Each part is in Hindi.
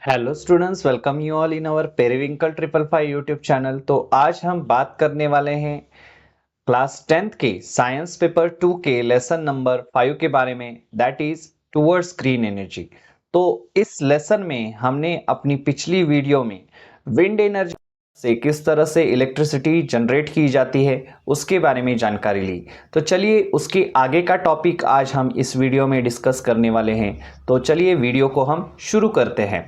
Hello students, welcome you all in our periwinkle 555 YouTube channel. तो आज हम बात करने वाले हैं क्लास 10th के साइंस पेपर 2 के लेसन नंबर 5 के बारे में, that is towards green energy. तो इस लेसन में हमने अपनी पिछली वीडियो में विंड एनर्जी से किस तरह से इलेक्ट्रिसिटी जनरेट की जाती है उसके बारे में जानकारी ली। तो चलिए उसके आगे का टॉपिक आज हम इस वीडियो में डिस्कस करने वाले हैं। तो चलिए वीडियो को हम शुरू करते हैं।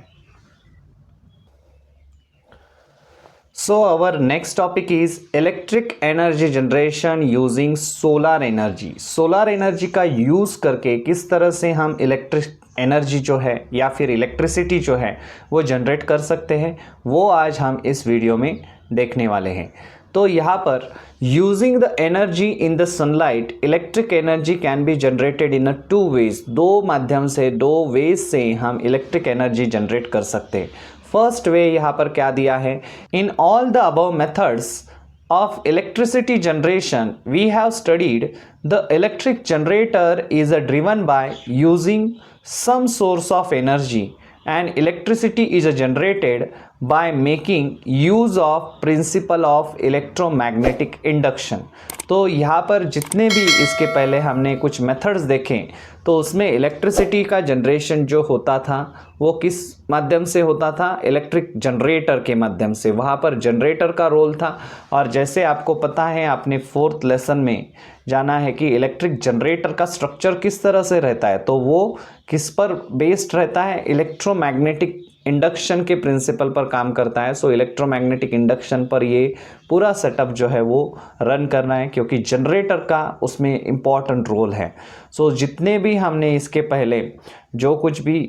So our next topic is electric energy generation using solar energy। Solar energy का यूज़ करके किस तरह से हम इलेक्ट्रिक एनर्जी जो है या फिर इलेक्ट्रिसिटी जो है वो जनरेट कर सकते हैं, वो आज हम इस वीडियो में देखने वाले हैं। तो यहाँ पर using the energy in the sunlight, electric energy can be generated in a two ways. दो माध्यम से, दो वेज से हम इलेक्ट्रिक एनर्जी जनरेट कर सकते हैं। फर्स्ट वे यहाँ पर क्या दिया है, in all the above methods of electricity generation we have studied, the electric generator is driven by using some source of energy, and electricity is generated by making use of principle of electromagnetic induction। तो यहाँ पर जितने भी इसके पहले हमने कुछ मेथड्स देखे तो उसमें इलेक्ट्रिसिटी का जनरेशन जो होता था वो किस माध्यम से होता था, इलेक्ट्रिक जनरेटर के माध्यम से। वहाँ पर जनरेटर का रोल था। और जैसे आपको पता है, आपने 4th लेसन में जाना है कि इलेक्ट्रिक जनरेटर का स्ट्रक्चर किस तरह से रहता है, तो वो किस पर बेस्ड रहता है, इलेक्ट्रोमैग्नेटिक इंडक्शन के प्रिंसिपल पर काम करता है। सो इलेक्ट्रोमैग्नेटिक इंडक्शन पर ये पूरा सेटअप जो है वो रन करना है, क्योंकि जनरेटर का उसमें इम्पॉर्टेंट रोल है। सो जितने भी हमने इसके पहले जो कुछ भी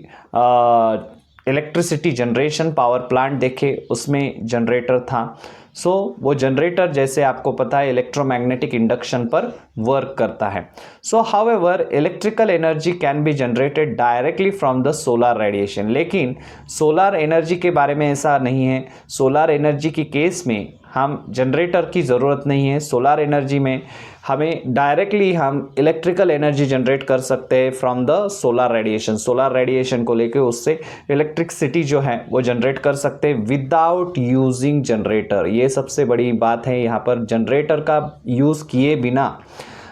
इलेक्ट्रिसिटी जनरेशन पावर प्लांट देखे उसमें जनरेटर था। सो वो जनरेटर जैसे आपको पता है इलेक्ट्रोमैग्नेटिक इंडक्शन पर वर्क करता है। सो however electrical energy can be generated directly from the solar radiation. लेकिन सोलर एनर्जी के बारे में ऐसा नहीं है। सोलर एनर्जी की केस में हम जनरेटर की ज़रूरत नहीं है। सोलर एनर्जी में हमें डायरेक्टली हम इलेक्ट्रिकल एनर्जी जनरेट कर सकते हैं from the solar radiation. Solar radiation को लेके उससे इलेक्ट्रिसिटी जो है वो जनरेट कर सकते हैं विदाउट यूजिंग जनरेटर। ये सबसे बड़ी बात है, यहाँ पर जनरेटर का यूज़ किए बिना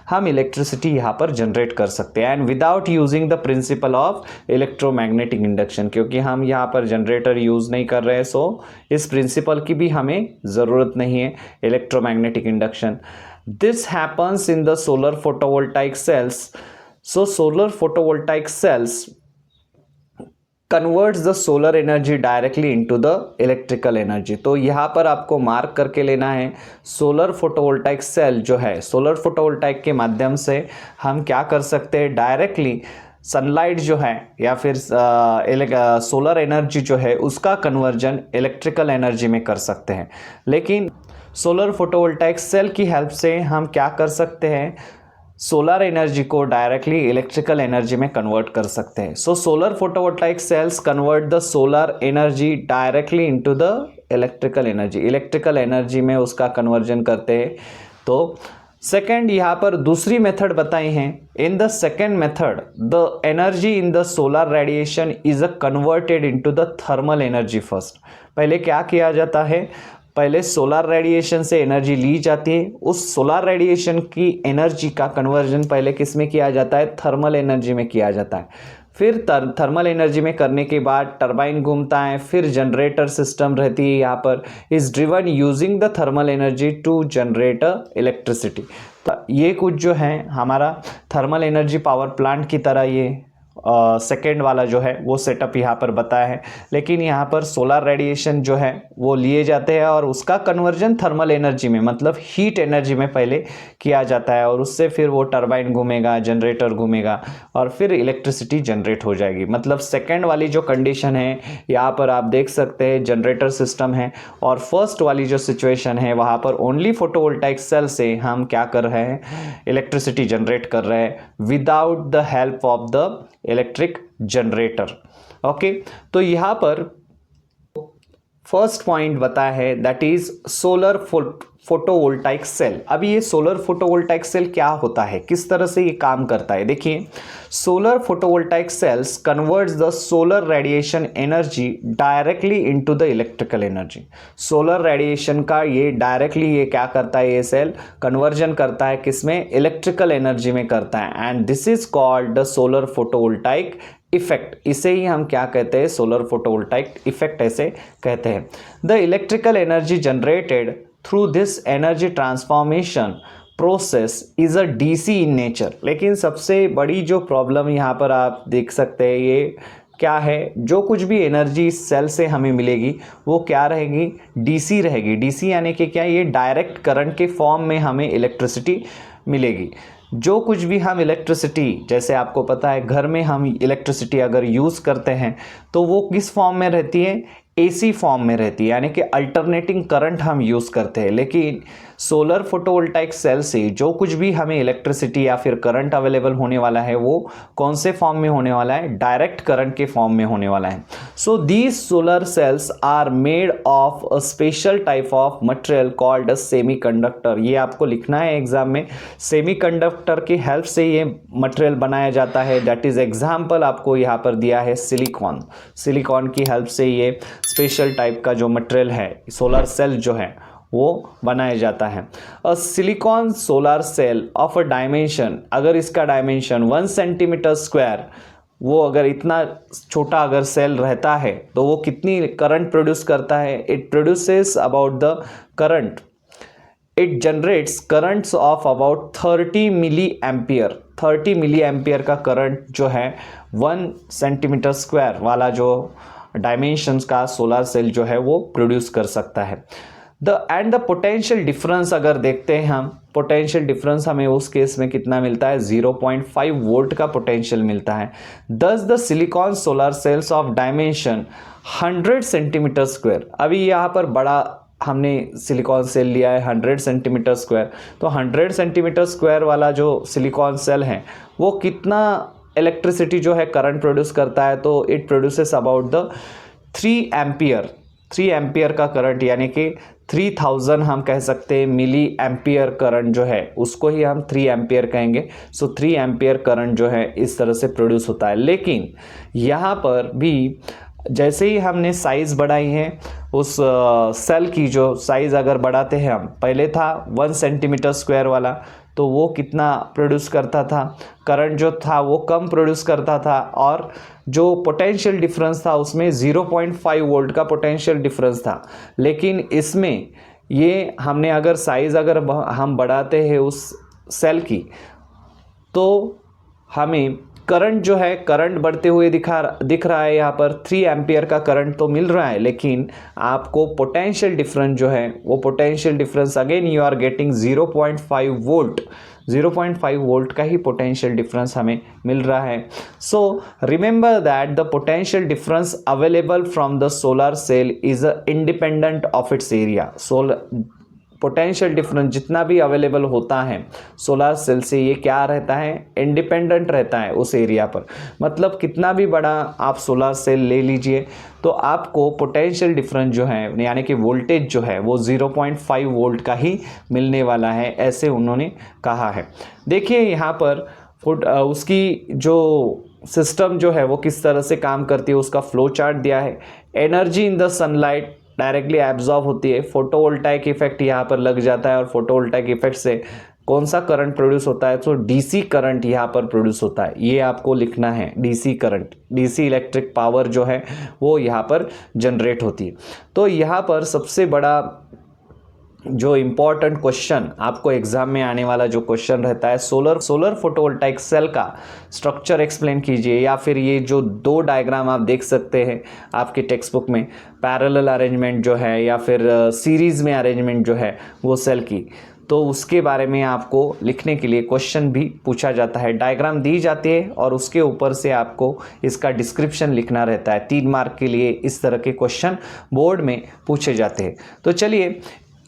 हम इलेक्ट्रिसिटी यहाँ पर जनरेट कर सकते हैं, and without using the principle of electromagnetic induction. क्योंकि हम यहाँ पर जनरेटर यूज़ नहीं कर रहे हैं, सो इस प्रिंसिपल की भी हमें ज़रूरत नहीं है, electromagnetic induction. This happens in the solar photovoltaic cells. So solar photovoltaic cells converts the solar energy directly into the electrical energy. तो यहाँ पर आपको मार्क करके लेना है, सोलर फोटोवोल्टाइक सेल जो है, सोलर फोटोवोल्टाइक के माध्यम से हम क्या कर सकते हैं, डायरेक्टली सनलाइट जो है या फिर सोलर एनर्जी जो है उसका कन्वर्जन इलेक्ट्रिकल एनर्जी में कर सकते हैं। लेकिन सोलर फोटोवोल्टाइक सेल की हेल्प से हम क्या कर सकते हैं, सोलर एनर्जी को डायरेक्टली इलेक्ट्रिकल एनर्जी में कन्वर्ट कर सकते हैं। So solar photovoltaic cells convert the solar energy directly into the electrical energy. Electrical energy में उसका कन्वर्जन करते हैं। तो सेकेंड यहाँ पर दूसरी मेथड बताई हैं। In the second method the energy in the solar radiation is converted into the thermal energy first. पहले क्या किया जाता है, पहले सोलर रेडिएशन से एनर्जी ली जाती है, उस सोलर रेडिएशन की एनर्जी का कन्वर्जन पहले किस में किया जाता है, थर्मल एनर्जी में किया जाता है। फिर थर्मल एनर्जी में करने के बाद टरबाइन घूमता है, फिर जनरेटर सिस्टम रहती है यहाँ पर, is driven using the thermal energy to generate electricity. ये कुछ जो है हमारा थर्मल एनर्जी पावर प्लांट की तरह ये सेकेंड वाला जो है वो सेटअप यहाँ पर बताया है। लेकिन यहाँ पर सोलर रेडिएशन जो है वो लिए जाते हैं और उसका कन्वर्जन थर्मल एनर्जी में, मतलब हीट एनर्जी में पहले किया जाता है, और उससे फिर वो टरबाइन घूमेगा, जनरेटर घूमेगा और फिर इलेक्ट्रिसिटी जनरेट हो जाएगी। मतलब सेकेंड वाली जो कंडीशन है यहाँ पर आप देख सकते हैं जनरेटर सिस्टम है, और फर्स्ट वाली जो सिचुएशन है वहाँ पर ओनली फोटोवोल्टाइक सेल से हम क्या कर रहे हैं, इलेक्ट्रिसिटी जनरेट कर रहे हैं without the help of the electric generator. Okay, तो यहाँ पर फर्स्ट पॉइंट बताया है that is solar photovoltaic cell. अब ये सोलर फोटोवोल्टाइक सेल क्या होता है, किस तरह से ये काम करता है? देखिए, solar photovoltaic cells converts the solar radiation energy directly into the electrical energy. Solar radiation का ये डायरेक्टली ये क्या करता है, ये सेल कन्वर्जन करता है किसमें, इलेक्ट्रिकल एनर्जी में करता है, and this is called the solar photovoltaic effect. इसे ही हम क्या कहते हैं, सोलर फोटोवोल्टाइक इफेक्ट ऐसे कहते हैं। The electrical energy generated through this energy transformation process is a DC in nature. लेकिन सबसे बड़ी जो प्रॉब्लम यहाँ पर आप देख सकते हैं, ये क्या है, जो कुछ भी एनर्जी इस सेल से हमें मिलेगी वो क्या रहेगी, डीसी रहेगी। डीसी यानी कि क्या, ये डायरेक्ट करंट के फॉर्म में हमें इलेक्ट्रिसिटी मिलेगी। जो कुछ भी हम इलेक्ट्रिसिटी, जैसे आपको पता है घर में हम इलेक्ट्रिसिटी अगर यूज़ करते हैं तो वो किस फॉर्म में रहती है, एसी फॉर्म में रहती है, यानी कि अल्टरनेटिंग करंट हम यूज़ करते हैं। लेकिन सोलर फोटोवोल्टाइक सेल से जो कुछ भी हमें इलेक्ट्रिसिटी या फिर करंट अवेलेबल होने वाला है वो कौन से फॉर्म में होने वाला है, डायरेक्ट करंट के फॉर्म में होने वाला है। So these solar cells are made of a special type of material called a semiconductor. ये आपको लिखना है एग्जाम में, सेमीकंडक्टर की हेल्प से ये मटेरियल बनाया जाता है। दैट इज एग्जाम्पल आपको यहाँ पर दिया है सिलिकॉन। सिलिकॉन की हेल्प से ये स्पेशल टाइप का जो मटेरियल है, सोलर सेल जो है वो बनाया जाता है। A silicon solar cell of a dimension, अगर इसका डायमेंशन 1 सेंटीमीटर स्क्वायर, वो अगर इतना छोटा अगर सेल रहता है तो वो कितनी करंट प्रोड्यूस करता है, it produces about the current, it generates currents of about 30 milli ampere. 30 milli ampere का करंट जो है 1 सेंटीमीटर स्क्वायर वाला जो डायमेंशंस का सोलर सेल जो है वो प्रोड्यूस कर सकता है। द पोटेंशियल डिफरेंस अगर देखते हैं हम, पोटेंशियल डिफरेंस हमें उस केस में कितना मिलता है, 0.5 वोल्ट का पोटेंशियल मिलता है। दस the silicon solar cells of dimension 100 centimetre square. अभी यहाँ पर बड़ा हमने सिलिकॉन सेल लिया है 100 सेंटीमीटर स्क्वायर, तो 100 सेंटीमीटर स्क्वायर वाला जो सिलिकॉन सेल है वो कितना इलेक्ट्रिसिटी जो है करंट प्रोड्यूस करता है, तो it produces about the 3 ampere. 3 ampere का करंट, यानी कि 3000 हम कह सकते हैं मिली एम्पियर करंट जो है उसको ही हम 3 एम्पियर कहेंगे। सो 3 एम्पियर करंट जो है इस तरह से प्रोड्यूस होता है। लेकिन यहाँ पर भी जैसे ही हमने साइज़ बढ़ाई है, उस सेल की जो साइज़ अगर बढ़ाते हैं हम, पहले था 1 सेंटीमीटर स्क्वायर वाला, तो वो कितना प्रोड्यूस करता था, करंट जो था वो कम प्रोड्यूस करता था, और जो पोटेंशियल डिफरेंस था उसमें 0.5 वोल्ट का पोटेंशियल डिफरेंस था। लेकिन इसमें ये हमने अगर साइज़ अगर हम बढ़ाते हैं उस सेल की, तो हमें करंट जो है, करंट बढ़ते हुए दिख रहा है यहाँ पर 3 एम्पियर का करंट तो मिल रहा है, लेकिन आपको पोटेंशियल डिफरेंस जो है वो potential difference again you are getting 0.5 volt. 0.5 volt का ही पोटेंशियल डिफरेंस हमें मिल रहा है। So remember that the potential difference available from the solar cell is independent of its area. Potential difference जितना भी अवेलेबल होता है सोलर सेल से, ये क्या रहता है, इंडिपेंडेंट रहता है उस एरिया पर। मतलब कितना भी बड़ा आप सोलर सेल ले लीजिए तो आपको पोटेंशियल डिफरेंस जो है, यानी कि वोल्टेज जो है वो 0.5 वोल्ट का ही मिलने वाला है, ऐसे उन्होंने कहा है। देखिए यहाँ पर उसकी जो सिस्टम जो है वो किस तरह से काम करती है, उसका फ्लो चार्ट दिया है। Energy in the sunlight directly absorb होती है, फोटोवोल्टाइक इफेक्ट यहाँ पर लग जाता है, और फोटोवोल्टाइक इफेक्ट से कौन सा करंट प्रोड्यूस होता है, तो डीसी करंट यहाँ पर प्रोड्यूस होता है। ये आपको लिखना है, DC current, DC electric power जो है वो यहाँ पर जनरेट होती है। तो यहाँ पर सबसे बड़ा जो इम्पॉर्टेंट क्वेश्चन आपको एग्जाम में आने वाला जो क्वेश्चन रहता है, सोलर फोटोवोल्टाइक सेल का स्ट्रक्चर एक्सप्लेन कीजिए, या फिर ये जो 2 डायग्राम आप देख सकते हैं आपके टेक्स्ट बुक में, पैरेलल अरेंजमेंट जो है या फिर सीरीज़ में अरेंजमेंट जो है वो सेल की, तो उसके बारे में आपको लिखने के लिए क्वेश्चन भी पूछा जाता है। डायग्राम दी जाती है और उसके ऊपर से आपको इसका डिस्क्रिप्शन लिखना रहता है। 3 मार्क के लिए इस तरह के क्वेश्चन बोर्ड में पूछे जाते हैं। तो चलिए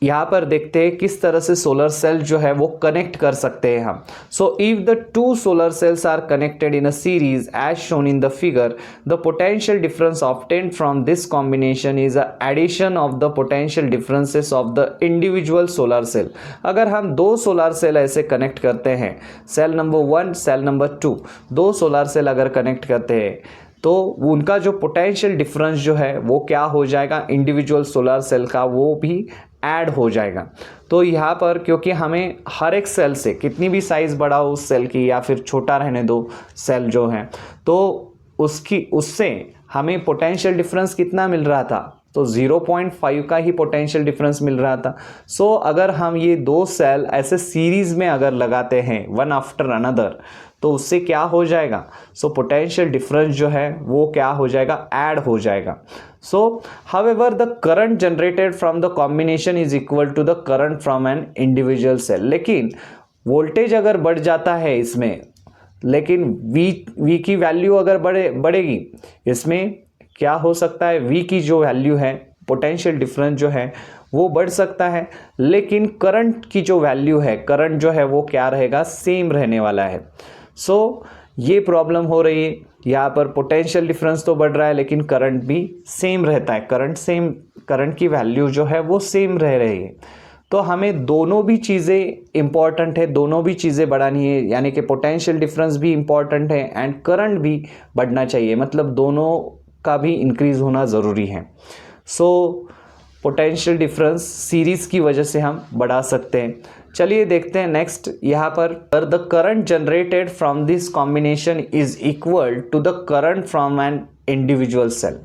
यहाँ पर देखते हैं किस तरह से सोलर सेल जो है वो कनेक्ट कर सकते हैं हम। So if the two solar cells are connected in a series as shown in the figure, the potential difference obtained from this combination is a addition of the potential differences of the individual solar cell. अगर हम दो सोलर सेल ऐसे कनेक्ट करते हैं, सेल नंबर 1 सेल नंबर 2, दो सोलर सेल अगर कनेक्ट करते हैं तो उनका जो पोटेंशियल डिफरेंस जो है वो क्या हो जाएगा, इंडिविजुअल सोलर सेल का वो भी ऐड हो जाएगा। तो यहाँ पर क्योंकि हमें हर एक सेल से कितनी भी साइज़ बड़ा हो उस सेल की या फिर छोटा रहने दो सेल जो है, तो उससे हमें पोटेंशियल डिफरेंस कितना मिल रहा था, तो 0.5 का ही पोटेंशियल डिफरेंस मिल रहा था। सो अगर हम ये दो सेल ऐसे सीरीज में अगर लगाते हैं वन आफ्टर अनदर, तो उससे क्या हो जाएगा, सो पोटेंशियल डिफरेंस जो है वो क्या हो जाएगा, ऐड हो जाएगा। So however the current generated from the combination is equal to the current from an individual cell. लेकिन वोल्टेज अगर बढ़ जाता है इसमें, लेकिन वी की वैल्यू अगर बढ़ेगी, इसमें क्या हो सकता है, वी की जो वैल्यू है, पोटेंशियल डिफरेंस जो है वो बढ़ सकता है, लेकिन करंट की जो वैल्यू है, करंट जो है वो क्या रहेगा, सेम रहने वाला है। सो ये प्रॉब्लम हो रही है, यहाँ पर पोटेंशियल डिफरेंस तो बढ़ रहा है लेकिन करंट भी सेम रहता है, करंट की वैल्यू जो है वो सेम रह रही है। तो हमें दोनों भी चीज़ें इंपॉर्टेंट है, दोनों भी चीज़ें बढ़ानी है, यानी कि पोटेंशियल डिफरेंस भी इंपॉर्टेंट है एंड करंट भी बढ़ना चाहिए, मतलब दोनों का भी इंक्रीज होना ज़रूरी है। सो पोटेंशियल डिफरेंस सीरीज़ की वजह से हम बढ़ा सकते हैं। चलिए देखते हैं नेक्स्ट, यहाँ पर the current generated from this combination is equal to the current from an individual cell.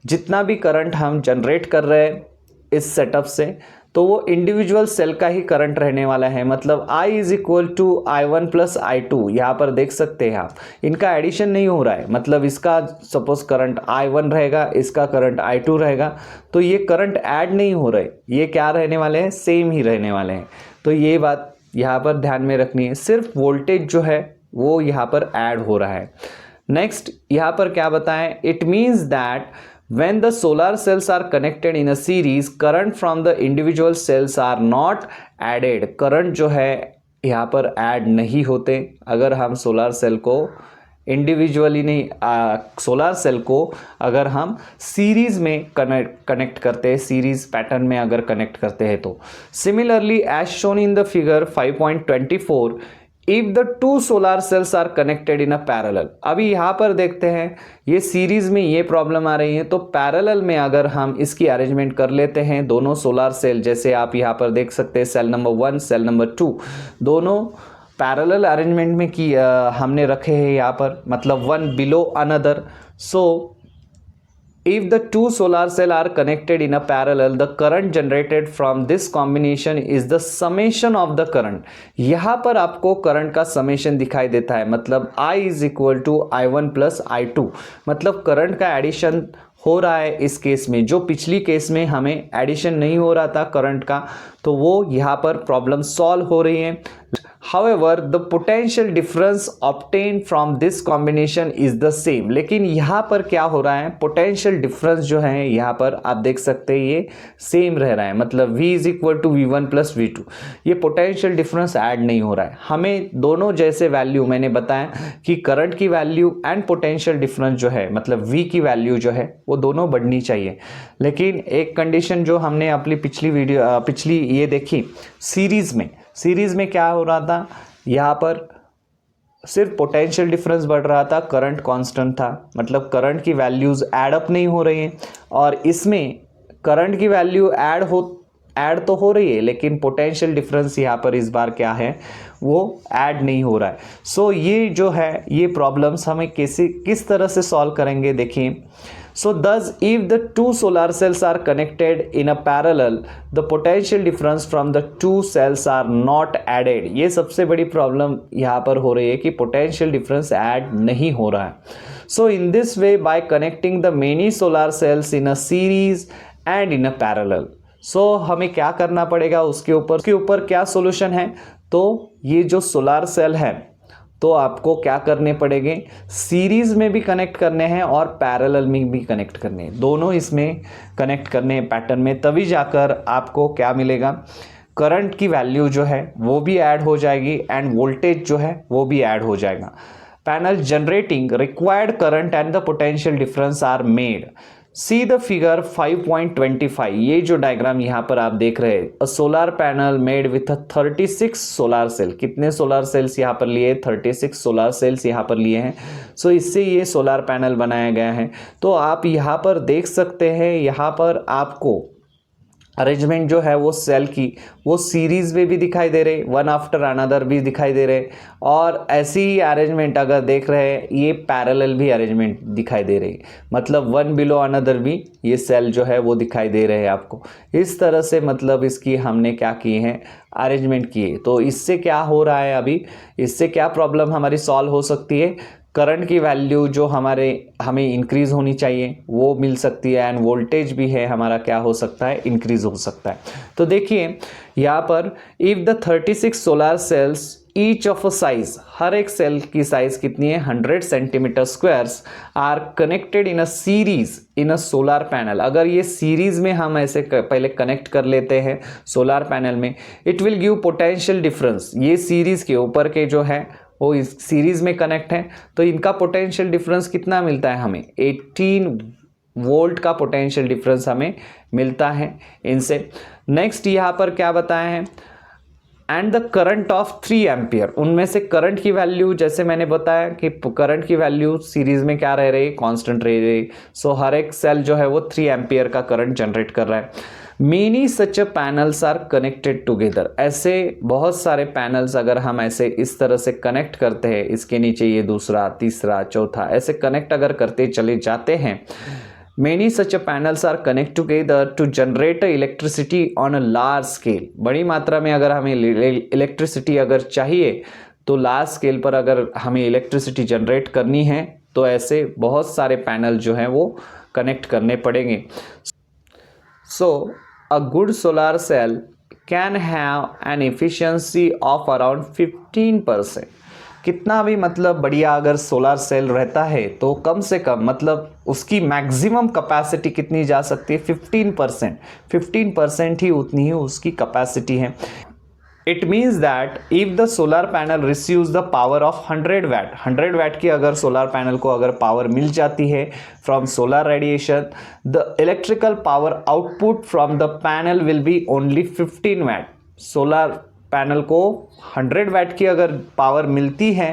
जितना भी करंट हम जनरेट कर रहे हैं इस सेटअप से, तो वो इंडिविजुअल सेल का ही करंट रहने वाला है, मतलब I is equal to I1 plus I2। यहाँ पर देख सकते हैं आप, इनका एडिशन नहीं हो रहा है, मतलब इसका सपोज करंट I1 रहेगा, इसका करंट I2 रहेगा, तो ये करंट ऐड नहीं हो रहे, ये क्या रहने वाले हैं, सेम ही रहने वाले हैं। तो ये बात यहाँ पर ध्यान में रखनी है, सिर्फ वोल्टेज जो है वो यहाँ पर ऐड हो रहा है। नेक्स्ट यहाँ पर क्या बताएं, it means that when the solar cells are connected in a series, current from the individual cells are not added। Current जो है यहाँ पर ऐड नहीं होते अगर हम सोलर सेल को इंडिविजुअली नहीं, सोलर सेल को अगर हम सीरीज में कनेक्ट करते हैं, सीरीज पैटर्न में अगर कनेक्ट करते हैं तो। Similarly as shown in the figure 5.24, if the two solar cells are connected in a parallel. अभी यहाँ पर देखते हैं ये सीरीज में ये प्रॉब्लम आ रही है, तो पैरेलल में अगर हम इसकी अरेंजमेंट कर लेते हैं, दोनों सोलर सेल जैसे आप यहाँ पर देख सकते हैं, सेल नंबर 1 सेल नंबर 2 दोनों पैरेलल अरेंजमेंट में की हमने रखे हैं यहाँ पर, मतलब one below another. So if the two solar cell are connected in a parallel, the current generated from this combination is the summation of the current। यहाँ पर आपको करंट का समेशन दिखाई देता है, मतलब I is equal to I1 plus I2, मतलब करंट का एडिशन हो रहा है इस केस में, जो पिछली केस में हमें एडिशन नहीं हो रहा था करंट का, तो वो यहाँ पर प्रॉब्लम सॉल्व हो रही है। However, the potential difference obtained from this combination is the same। लेकिन यहाँ पर क्या हो रहा है, पोटेंशियल डिफरेंस जो है यहाँ पर आप देख सकते हैं ये सेम रह रहा है, मतलब V is equal to V1 plus V2, ये पोटेंशियल डिफरेंस ऐड नहीं हो रहा है। हमें दोनों जैसे वैल्यू, मैंने बताया कि करंट की वैल्यू एंड पोटेंशियल डिफरेंस जो है, मतलब V की वैल्यू जो है वो दोनों बढ़नी चाहिए। लेकिन एक कंडीशन जो हमने अपनी पिछली ये देखी, सीरीज में क्या हो रहा था, यहाँ पर सिर्फ पोटेंशियल डिफरेंस बढ़ रहा था, करंट कांस्टेंट था, मतलब करंट की वैल्यूज़ ऐड अप नहीं हो रही हैं, और इसमें करंट की वैल्यू ऐड तो हो रही है लेकिन पोटेंशियल डिफरेंस यहाँ पर इस बार क्या है, वो ऐड नहीं हो रहा है। सो ये जो है ये प्रॉब्लम्स हमें किस तरह से सॉल्व करेंगे, देखिए। So thus if the two solar cells are connected in a parallel, the potential difference from the two cells are not added। ये सबसे बड़ी प्रॉब्लम यहाँ पर हो रही है कि पोटेंशियल डिफरेंस ऐड नहीं हो रहा है। So in this way, by connecting the many solar cells in a series and in a parallel, so हमें क्या करना पड़ेगा, उसके ऊपर क्या सोल्यूशन है, तो ये जो सोलर सेल है तो आपको क्या करने पड़ेंगे, सीरीज़ में भी कनेक्ट करने हैं और पैरेलल में भी कनेक्ट करने हैं, दोनों इसमें कनेक्ट करने हैं पैटर्न में, तभी जाकर आपको क्या मिलेगा, करंट की वैल्यू जो है वो भी ऐड हो जाएगी एंड वोल्टेज जो है वो भी ऐड हो जाएगा। Panel generating required current and the potential difference are made. See the figure 5.25। ये जो डायग्राम यहाँ पर आप देख रहे हैं, a solar panel made with 36 solar cell. कितने सोलर सेल्स यहाँ पर लिए, 36 सोलर सेल्स यहाँ पर लिए हैं। सो इससे ये सोलर पैनल बनाया गया है। तो आप यहाँ पर देख सकते हैं, यहाँ पर आपको अरेंजमेंट जो है वो सेल की वो सीरीज में भी दिखाई दे रहे, वन आफ्टर अनदर भी दिखाई दे रहे, और ऐसी ही अरेंजमेंट अगर देख रहे हैं ये पैरेलल भी अरेंजमेंट दिखाई दे रही, मतलब वन बिलो अनदर भी ये सेल जो है वो दिखाई दे रहे हैं आपको। इस तरह से मतलब इसकी हमने क्या किए हैं, अरेंजमेंट किए। तो इससे क्या हो रहा है, अभी इससे क्या प्रॉब्लम हमारी सॉल्व हो सकती है, करंट की वैल्यू जो हमें इंक्रीज़ होनी चाहिए वो मिल सकती है, एंड वोल्टेज भी है हमारा क्या हो सकता है, इंक्रीज़ हो सकता है। तो देखिए यहाँ पर if the 36 solar cells each of a size, हर एक सेल की साइज कितनी है, 100 centimetre squares, are connected in a series in a solar panel. अगर ये सीरीज में हम ऐसे पहले कनेक्ट कर लेते हैं सोलर पैनल में, it will give potential difference. ये सीरीज के ऊपर के जो है वो इस सीरीज में कनेक्ट है, तो इनका पोटेंशियल डिफरेंस कितना मिलता है हमें, 18 वोल्ट का पोटेंशियल डिफरेंस हमें मिलता है इनसे। नेक्स्ट यहाँ पर क्या बताया है, and the current of 3 ampere. उनमें से करंट की वैल्यू, जैसे मैंने बताया कि करंट की वैल्यू सीरीज में क्या रह रही, कांस्टेंट रह रही। सो हर एक सेल जो है वो 3 एम्पियर का करंट जनरेट कर रहा है। Many such panels are connected together. ऐसे बहुत सारे पैनल्स अगर हम ऐसे इस तरह से कनेक्ट करते हैं, इसके नीचे ये दूसरा, तीसरा, चौथा, ऐसे कनेक्ट अगर करते चले जाते हैं, Many such panels are connected together to generate electricity on a large scale। बड़ी मात्रा में अगर हमें इलेक्ट्रिसिटी अगर चाहिए तो लार्ज स्केल पर अगर हमें इलेक्ट्रिसिटी जनरेट करनी है तो ऐसे बहुत सारे पैनल जो हैं वो कनेक्ट करने पड़ेंगे। So a good solar cell can have an efficiency of around 15%। कितना भी मतलब बढ़िया अगर सोलर सेल रहता है तो कम से कम मतलब उसकी मैक्सिमम कैपेसिटी कितनी जा सकती है, 15%। 15% ही उतनी ही उसकी कैपेसिटी है। It means that if the solar panel receives the power of 100 watt, 100 watt की अगर सोलर पैनल को अगर पावर मिल जाती है from solar radiation, the electrical power output from the panel will be only 15 watt. Solar panel को 100 वैट की अगर पावर मिलती है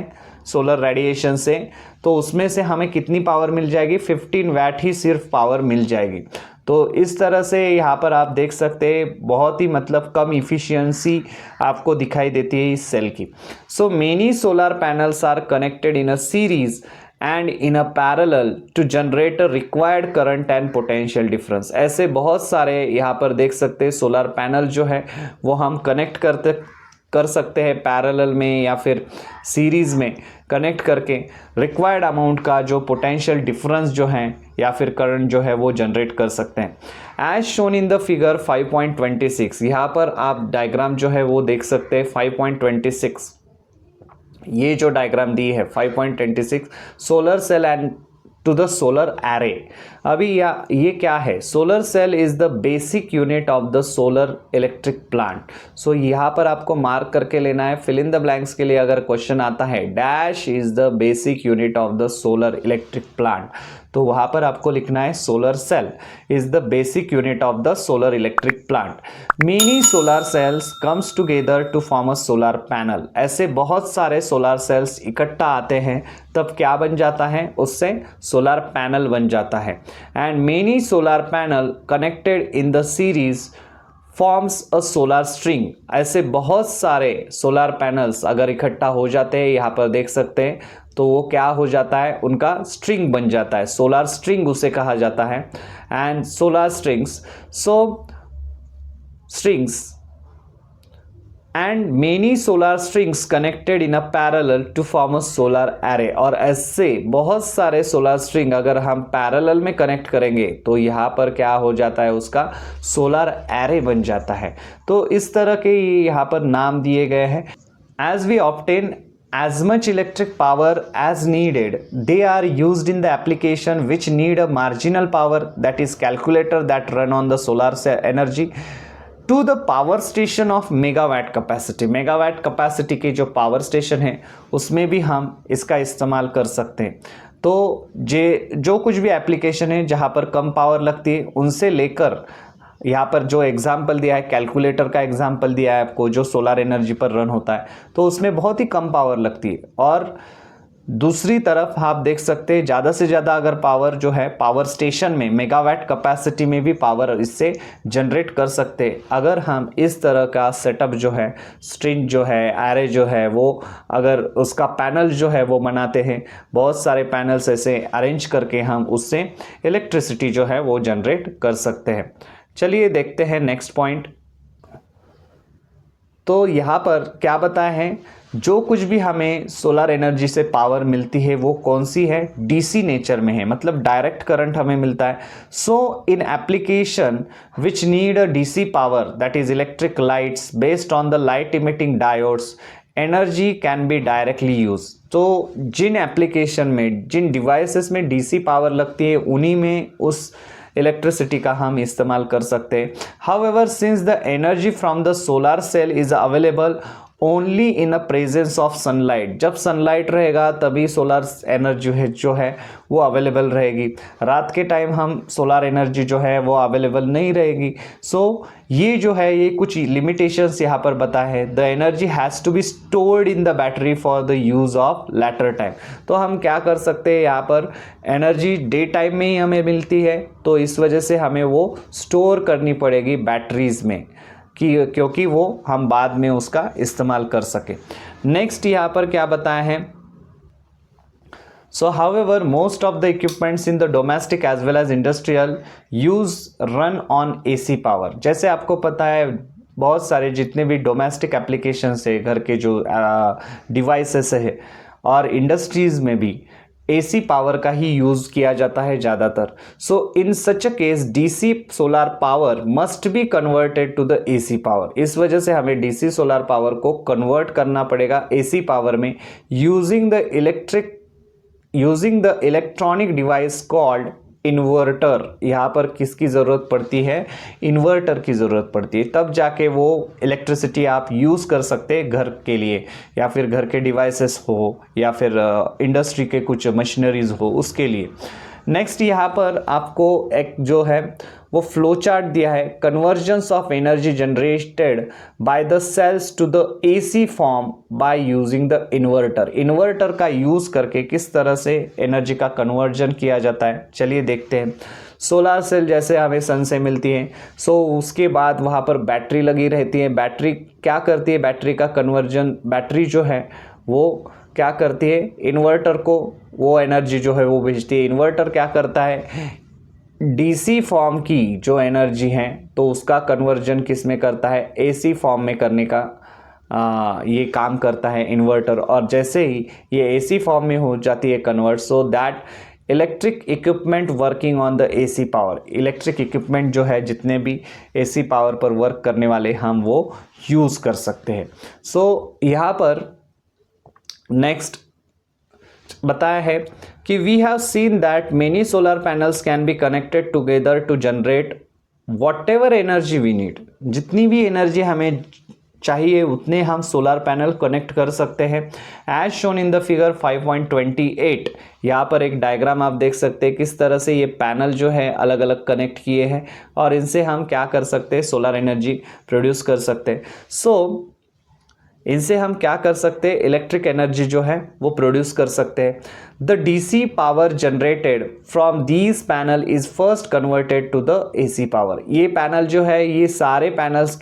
सोलर रेडिएशन से, तो उसमें से हमें कितनी पावर मिल जाएगी, 15 वैट ही सिर्फ पावर मिल जाएगी। तो इस तरह से यहाँ पर आप देख सकते हैं बहुत ही मतलब कम इफिशियंसी आपको दिखाई देती है इस सेल की। So many solar panels are connected in a series and in a parallel to generate a required current and potential difference. ऐसे बहुत सारे यहाँ पर देख सकते हैं सोलर पैनल जो है वो हम कनेक्ट कर सकते हैं पैरेलल में या फिर सीरीज में कनेक्ट करके रिक्वायर्ड अमाउंट का जो पोटेंशियल डिफरेंस जो है या फिर करंट जो है वो जनरेट कर सकते हैं। As shown in the figure 5.26। यहाँ पर आप डायग्राम जो है वो देख सकते हैं 5.26। ये जो डायग्राम दी है 5.26 solar cell and to the solar array. अभी ये क्या है, solar cell is the basic unit of the solar electric plant. So यहाँ पर आपको मार्क करके लेना है, फिल इन द ब्लैंक्स के लिए अगर क्वेश्चन आता है dash is the basic unit of the solar electric plant, तो वहाँ पर आपको लिखना है solar cell is the basic unit of the solar electric plant. Many solar cells comes together to form a solar panel. ऐसे बहुत सारे सोलर सेल्स इकट्ठा आते हैं तब क्या बन जाता है, उससे सोलर पैनल बन जाता है। And many solar panel connected in the series forms a solar string. ऐसे बहुत सारे सोलर पैनल्स अगर इकट्ठा हो जाते हैं, यहाँ पर देख सकते हैं, तो वो क्या हो जाता है, उनका स्ट्रिंग बन जाता है, सोलर स्ट्रिंग उसे कहा जाता है। And solar strings, so strings and many solar strings connected in a parallel to form a solar array. और ऐसे बहुत सारे सोलर स्ट्रिंग अगर हम पैरेलल में कनेक्ट करेंगे तो यहाँ पर क्या हो जाता है, उसका सोलर एरे बन जाता है। तो इस तरह के यहाँ पर नाम दिए गए हैं। As we obtain as much electric power as needed, they are used in the application which need a marginal power, that is calculator that run on the solar cell energy to the power station of megawatt capacity. Megawatt capacity के जो पावर स्टेशन है उसमें भी हम इसका इस्तेमाल कर सकते हैं। तो जो कुछ भी एप्लीकेशन है जहाँ पर कम पावर लगती है उनसे लेकर यहाँ पर जो एग्जाम्पल दिया है, कैलकुलेटर का एग्जाम्पल दिया है आपको जो सोलर एनर्जी पर रन होता है, तो उसमें बहुत ही कम पावर लगती है। और दूसरी तरफ आप देख सकते हैं ज़्यादा से ज़्यादा अगर पावर जो है पावर स्टेशन में मेगावाट कैपेसिटी में भी पावर इससे जनरेट कर सकते हैं अगर हम इस तरह का सेटअप जो है, स्ट्रिंग जो है, एरे जो है, वो अगर उसका पैनल जो है वो बनाते हैं, बहुत सारे पैनल्स ऐसे अरेंज करके हम उससे इलेक्ट्रिसिटी जो है वो जनरेट कर सकते हैं। चलिए देखते हैं नेक्स्ट पॉइंट। तो यहाँ पर क्या बताया है, जो कुछ भी हमें सोलर एनर्जी से पावर मिलती है वो कौन सी है, डीसी नेचर में है, मतलब डायरेक्ट करंट हमें मिलता है। So in application which need a DC power, that is electric lights based on the light emitting diodes, energy can be directly use. तो जिन एप्लीकेशन में, जिन डिवाइसेस में डीसी पावर लगती है उन्हीं में उस इलेक्ट्रिसिटी का हम इस्तेमाल कर सकते हैं। However since the energy from the solar cell is available only in a presence of sunlight, जब सनलाइट रहेगा तभी सोलर एनर्जी जो है वो अवेलेबल रहेगी। रात के टाइम हम सोलर एनर्जी जो है वो अवेलेबल नहीं रहेगी। सो ये जो है ये कुछ लिमिटेशंस यहाँ पर बताए हैं। The energy has to be stored in the battery for the use of later time. तो हम क्या कर सकते हैं, यहाँ पर एनर्जी डे टाइम में ही हमें मिलती है तो इस वजह से हमें वो स्टोर करनी पड़ेगी बैटरीज में क्योंकि वो हम बाद में उसका इस्तेमाल कर सके। नेक्स्ट यहाँ पर क्या बताया है, So however, most of the equipments in the domestic as well as industrial use run on AC power। जैसे आपको पता है बहुत सारे जितने भी डोमेस्टिक एप्लीकेशंस है, घर के जो डिवाइसेस है और इंडस्ट्रीज में भी एसी पावर का ही यूज़ किया जाता है ज़्यादातर। So in such a case DC solar power must be converted to the AC power. इस वजह से हमें डीसी सोलर पावर को कन्वर्ट करना पड़ेगा एसी पावर में using the electronic device called inverter. यहाँ पर किसकी ज़रूरत पड़ती है, इन्वर्टर की ज़रूरत पड़ती है, तब जाके वो इलेक्ट्रिसिटी आप यूज़ कर सकते हैं घर के लिए, या फिर घर के डिवाइसेस हो या फिर इंडस्ट्री के कुछ मशीनरीज हो उसके लिए। नेक्स्ट यहाँ पर आपको एक जो है वो फ्लो चार्ट दिया है, conversions of energy generated by the cells to the AC form by using the inverter. Inverter का यूज़ करके किस तरह से एनर्जी का कन्वर्जन किया जाता है, चलिए देखते हैं। सोलर सेल जैसे हमें सन से मिलती है, सो उसके बाद वहाँ पर बैटरी लगी रहती है। बैटरी क्या करती है, बैटरी का कन्वर्जन, बैटरी जो है वो क्या करती है, इन्वर्टर को वो एनर्जी जो है वो भेजती है। इन्वर्टर क्या करता है, डीसी फॉर्म की जो एनर्जी है तो उसका कन्वर्जन किस में करता है, एसी फॉर्म में करने का ये काम करता है इन्वर्टर। और जैसे ही ये एसी फॉर्म में हो जाती है convert, so that electric equipment working on the AC power, electric equipment जो है जितने भी एसी पावर पर वर्क करने वाले हम वो यूज़ कर सकते हैं। सो यहाँ पर नेक्स्ट बताया है कि we have seen that many solar panels can be connected together to generate whatever energy we need. जितनी भी एनर्जी हमें चाहिए उतने हम सोलर पैनल कनेक्ट कर सकते हैं। As shown in the figure 5.28, यहाँ पर एक डायग्राम आप देख सकते हैं किस तरह से ये पैनल जो है अलग अलग कनेक्ट किए हैं और इनसे हम क्या कर सकते हैं, सोलर एनर्जी प्रोड्यूस कर सकते हैं। सो इनसे हम क्या कर सकते हैं, इलेक्ट्रिक एनर्जी जो है वो प्रोड्यूस कर सकते हैं। The DC power generated from these panel is first converted to the AC power. ये पैनल जो है, ये सारे पैनल्स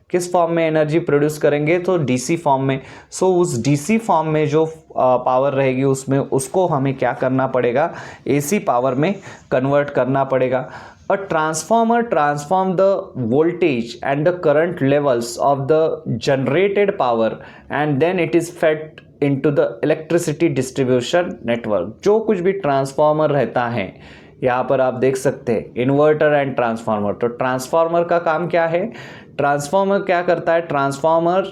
किस फॉर्म में एनर्जी प्रोड्यूस करेंगे, तो डीसी फॉर्म में। सो उस डीसी फॉर्म में जो पावर रहेगी उसको हमें क्या करना पड़ेगा, एसी पावर में कन्वर्ट करना पड़ेगा। A transformer transform the voltage and the current levels of the generated power and then it is fed into the electricity distribution network। जो कुछ भी ट्रांसफॉर्मर रहता है यहाँ पर आप देख सकते हैं, इन्वर्टर एंड ट्रांसफॉर्मर। तो ट्रांसफॉर्मर का काम क्या है, ट्रांसफॉर्मर क्या करता है, transformer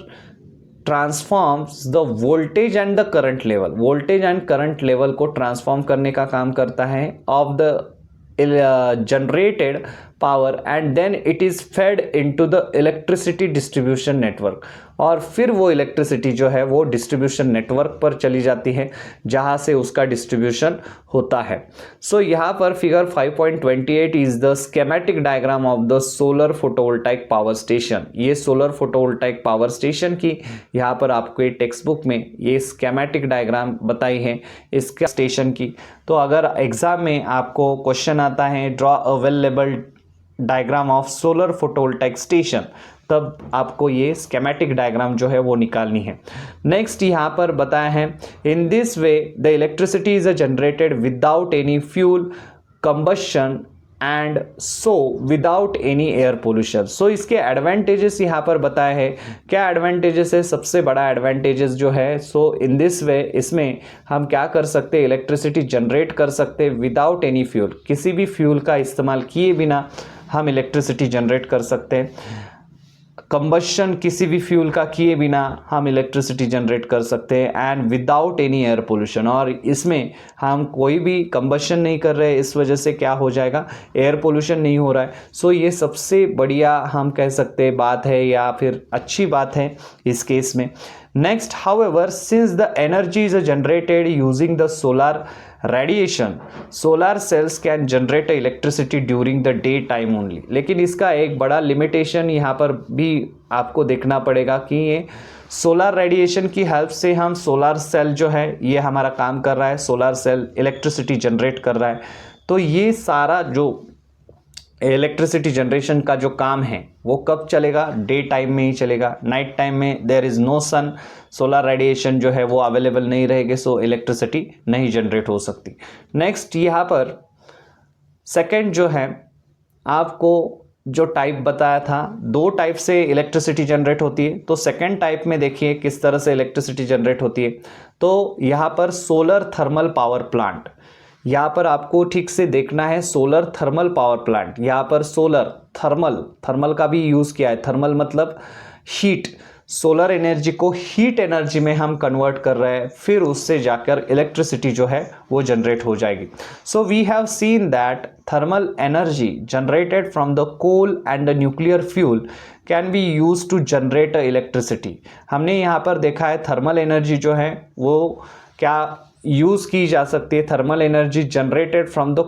transforms the voltage and the current level, voltage and current level को ट्रांसफॉर्म करने का काम करता है of the generated power and then it is fed into the electricity distribution network, और फिर वो इलेक्ट्रिसिटी जो है वो डिस्ट्रीब्यूशन नेटवर्क पर चली जाती है जहाँ से उसका डिस्ट्रीब्यूशन होता है। सो यहाँ पर figure 5.28 is the schematic diagram of the solar photovoltaic power station. ये सोलर फोटोवोल्टाइक पावर स्टेशन की यहाँ पर आपको टेक्स्ट बुक में ये स्केमेटिक डायग्राम बताई है इसके स्टेशन की। तो अगर एग्जाम में आपको क्वेश्चन आता है draw a well labelled diagram of solar photovoltaic station, तब आपको ये स्केमेटिक डायग्राम जो है वो निकालनी है। नेक्स्ट यहाँ पर बताया है in this way the electricity is generated without any fuel combustion and so without any air pollution. So इसके एडवांटेजेस यहाँ पर बताया है। क्या एडवांटेजेस है? सबसे बड़ा एडवांटेजेस जो है सो इन दिस वे इसमें हम क्या कर सकते हैं, इलेक्ट्रिसिटी जनरेट कर सकते हैं विदाउट एनी फ्यूल, किसी भी फ्यूल का इस्तेमाल किए बिना हम इलेक्ट्रिसिटी जनरेट कर सकते हैं। कंबशन किसी भी फ्यूल का किए बिना हम इलेक्ट्रिसिटी जनरेट कर सकते हैं and without any air pollution, और इसमें हम कोई भी कंबशन नहीं कर रहे, इस वजह से क्या हो जाएगा, एयर पोल्यूशन नहीं हो रहा है। सो ये सबसे बढ़िया हम कह सकते हैं बात है या फिर अच्छी बात है इस केस में। Next, however since the energy is generated using the solar radiation, solar cells can generate electricity during the day time only. लेकिन इसका एक बड़ा लिमिटेशन यहाँ पर भी आपको देखना पड़ेगा कि ये सोलर रेडिएशन की हेल्प से हम सोलर सेल जो है ये हमारा काम कर रहा है, सोलर सेल इलेक्ट्रिसिटी जनरेट कर रहा है। तो ये सारा जो इलेक्ट्रिसिटी जनरेशन का जो काम है वो कब चलेगा, डे टाइम में ही चलेगा। नाइट टाइम में there is no sun, solar radiation जो है वो अवेलेबल नहीं रहेगी, सो इलेक्ट्रिसिटी नहीं जनरेट हो सकती। नेक्स्ट यहाँ पर सेकंड जो है आपको जो टाइप बताया था, दो टाइप से इलेक्ट्रिसिटी जनरेट होती है। तो सेकंड टाइप में देखिए किस तरह से इलेक्ट्रिसिटी जनरेट होती है। तो यहाँ पर सोलर थर्मल पावर प्लांट, यहाँ पर आपको ठीक से देखना है, सोलर थर्मल पावर प्लांट। यहाँ पर सोलर थर्मल का भी यूज़ किया है, थर्मल मतलब हीट, सोलर एनर्जी को हीट एनर्जी में हम कन्वर्ट कर रहे हैं, फिर उससे जाकर इलेक्ट्रिसिटी जो है वो जनरेट हो जाएगी। So we have seen that thermal energy generated from the coal and the nuclear fuel can be use to generate electricity. हमने यहाँ पर देखा है थर्मल एनर्जी जो है वो क्या यूज़ की जा सकती है, thermal energy generated from the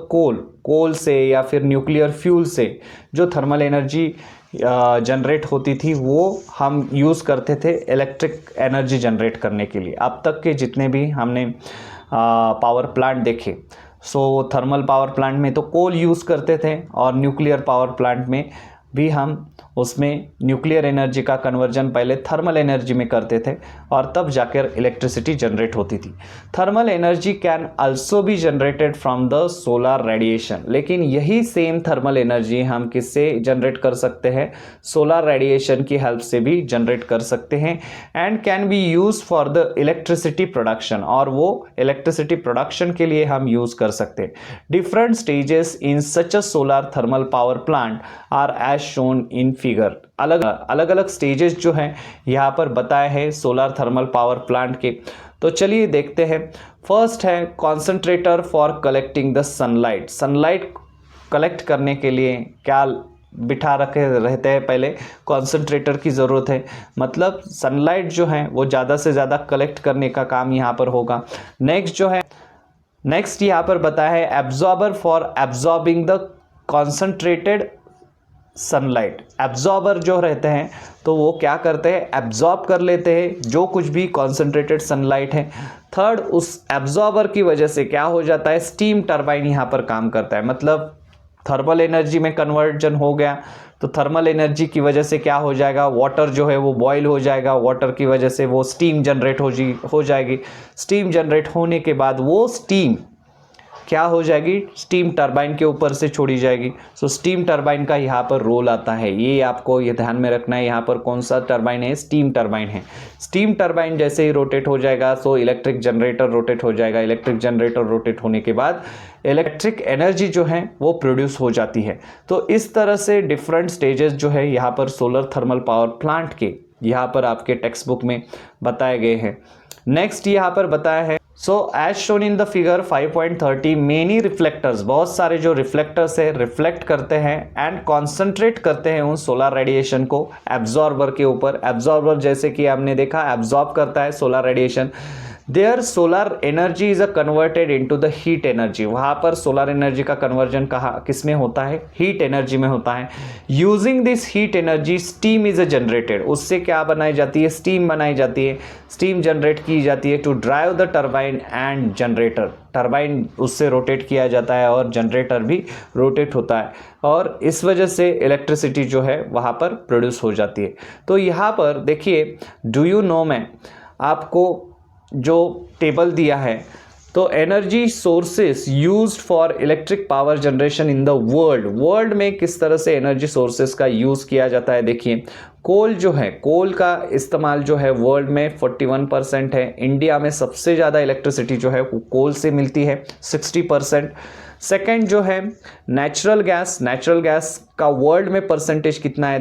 coal से या फिर न्यूक्लियर फ्यूल से जो थर्मल एनर्जी जनरेट होती थी वो हम यूज़ करते थे इलेक्ट्रिक एनर्जी जनरेट करने के लिए। अब तक के जितने भी हमने पावर प्लांट देखे, सो थर्मल पावर प्लांट में तो कोल यूज़ करते थे और न्यूक्लियर पावर प्लांट में भी हम उसमें न्यूक्लियर एनर्जी का कन्वर्जन पहले थर्मल एनर्जी में करते थे और तब जाकर इलेक्ट्रिसिटी जनरेट होती थी। Thermal energy can also be generated from the solar radiation, लेकिन यही सेम थर्मल एनर्जी हम किससे जनरेट कर सकते हैं, सोलर रेडिएशन की हेल्प से भी जनरेट कर सकते हैं and can be use for the electricity production, और वो इलेक्ट्रिसिटी प्रोडक्शन के लिए हम यूज़ कर सकते हैं। Different stages in such a solar thermal power plant are as shown in figure. अलग अलग स्टेजेस जो हैं यहाँ पर बताए हैं सोलर थर्मल पावर प्लांट के। तो चलिए देखते हैं। फर्स्ट है concentrator for collecting the sunlight. Sunlight collect करने के लिए क्या बिठा रखे रहते हैं, पहले कॉन्सेंट्रेटर की ज़रूरत है, मतलब सनलाइट जो है वो ज़्यादा से ज़्यादा कलेक्ट करने का काम यहाँ पर होगा। नेक्स्ट यहाँ पर बताया है absorber for absorbing the concentrated sunlight. Absorber जो रहते हैं तो वो क्या करते हैं, एब्जॉर्ब कर लेते हैं जो कुछ भी कॉन्सेंट्रेटेड सनलाइट है। थर्ड, उस एब्जॉर्बर की वजह से क्या हो जाता है, स्टीम टरबाइन यहाँ पर काम करता है, मतलब थर्मल एनर्जी में कन्वर्जन हो गया तो थर्मल एनर्जी की वजह से क्या हो जाएगा, वाटर जो है वो बॉयल हो जाएगा, वाटर की वजह से वो स्टीम जनरेट हो जाएगी। स्टीम जनरेट होने के बाद वो स्टीम क्या हो जाएगी, स्टीम टरबाइन के ऊपर से छोड़ी जाएगी। सो स्टीम टरबाइन का यहाँ पर रोल आता है, ये आपको ये ध्यान में रखना है। यहाँ पर कौन सा टरबाइन है, स्टीम टरबाइन है। स्टीम टरबाइन जैसे ही रोटेट हो जाएगा सो इलेक्ट्रिक जनरेटर रोटेट हो जाएगा। इलेक्ट्रिक जनरेटर रोटेट होने के बाद इलेक्ट्रिक एनर्जी जो है वो प्रोड्यूस हो जाती है। तो इस तरह से डिफरेंट स्टेजेस जो है यहाँ पर सोलर थर्मल पावर प्लांट के यहाँ पर आपके टेक्स्ट बुक में बताए गए हैं। नेक्स्ट यहाँ पर बताया है, so as shown in the figure 5.30 many reflectors, बहुत सारे जो रिफ्लेक्टर्स है रिफ्लेक्ट करते हैं एंड कॉन्सेंट्रेट करते हैं उन सोलर रेडिएशन को एब्जॉर्बर के ऊपर। एब्जॉर्बर जैसे कि हमने देखा एब्जॉर्ब करता है solar radiation. There solar energy is a converted into the heat energy, वहाँ पर सोलर एनर्जी का कन्वर्जन किस में होता है, हीट एनर्जी में होता है। Using this heat energy steam is a generated, उससे क्या बनाई जाती है, स्टीम बनाई जाती है, स्टीम जनरेट की जाती है to drive the turbine and generator, turbine उससे रोटेट किया जाता है और जनरेटर भी रोटेट होता है और इस वजह से इलेक्ट्रिसिटी जो है वहाँ पर प्रोड्यूस हो जाती है। तो यहाँ पर देखिए, डू यू नो में आपको जो टेबल दिया है, तो energy sources used for electric power generation in the world में किस तरह से एनर्जी सोर्सेस का यूज़ किया जाता है। देखिए, कोल जो है, कोल का इस्तेमाल जो है वर्ल्ड में 41% है। इंडिया में सबसे ज़्यादा इलेक्ट्रिसिटी जो है वो कोल से मिलती है 60%। सेकेंड जो है नेचुरल गैस का वर्ल्ड में परसेंटेज कितना है,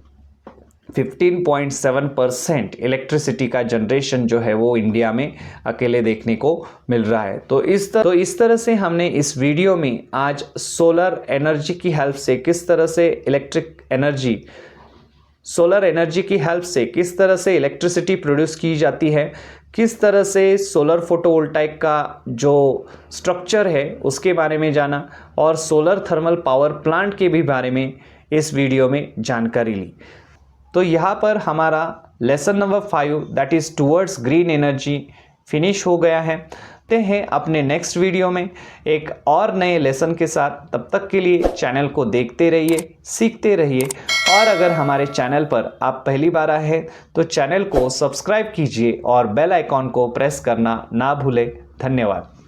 15.7% इलेक्ट्रिसिटी का जनरेशन जो है वो इंडिया में अकेले देखने को मिल रहा है। तो इस तरह से हमने इस वीडियो में आज सोलर एनर्जी की हेल्प से किस तरह से सोलर एनर्जी की हेल्प से किस तरह से इलेक्ट्रिसिटी प्रोड्यूस की जाती है, किस तरह से सोलर फोटोवोल्टाइक का जो स्ट्रक्चर है उसके बारे में जाना और सोलर थर्मल पावर प्लांट के भी बारे में इस वीडियो में जानकारी ली। तो यहाँ पर हमारा lesson number 5 that is towards green energy finish हो गया है। ते हैं अपने नेक्स्ट वीडियो में एक और नए लेसन के साथ। तब तक के लिए चैनल को देखते रहिए, सीखते रहिए और अगर हमारे चैनल पर आप पहली बार आए हैं तो चैनल को सब्सक्राइब कीजिए और बेल आइकॉन को प्रेस करना ना भूलें। धन्यवाद।